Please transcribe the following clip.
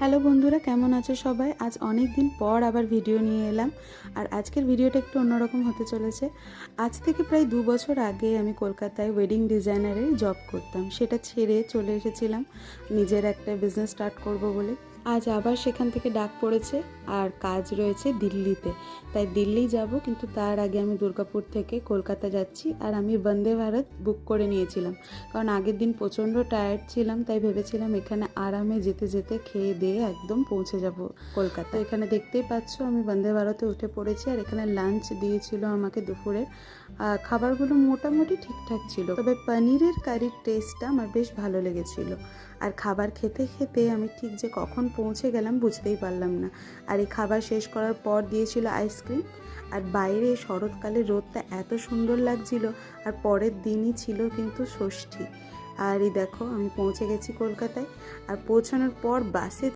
Hello বন্ধুরা, কেমন আছো সবাই? আজ অনেক দিন পর আবার ভিডিও নিয়ে এলাম। আর আজকের ভিডিওটা একটু অন্যরকম হতে চলেছে। আজ থেকে প্রায় 2 বছর আগে আমি কলকাতায় ওয়েডিং ডিজাইনারে জব করতাম। সেটা ছেড়ে চলে এসেছিলাম নিজের একটা বিজনেস স্টার্ট করব বলে। আজ আবার সেখান থেকে ডাক পড়েছে আর কাজ রয়েছে দিল্লিতে। তাই দিল্লি যাব, কিন্তু তার আগে আমি দুর্গাপুর থেকে কলকাতা যাচ্ছি। আর আমি বন্দে ভারত বুক করে নিয়েছিলাম, কারণ আগের দিন প্রচণ্ড টায়ার্ড ছিলাম। তাই ভেবেছিলাম এখানে আরামে যেতে যেতে খেয়ে দিয়ে একদম পৌঁছে যাব কলকাতা। এখানে দেখতেই পাচ্ছ আমি বন্দে ভারতে উঠে পড়েছি। আর এখানে লাঞ্চ দিয়েছিল আমাকে দুপুরের। খাবারগুলো মোটামুটি ঠিকঠাক ছিল, তবে পনিরের কারির টেস্টটা আমার বেশ ভালো লেগেছিল। আর খাবার খেতে খেতে আমি ঠিক যে কখন পৌঁছে গেলাম বুঝতেই পারলাম না। আর এই খাবার শেষ করার পর দিয়েছিল আইসক্রিম। আর বাইরে শরৎকালে রোদটা এত সুন্দর লাগছিল। আর পরের দিনই ছিল কিন্তু ষষ্ঠী। আর এই দেখো আমি পৌঁছে গেছি কলকাতায়। আর পৌঁছানোর পর বাসে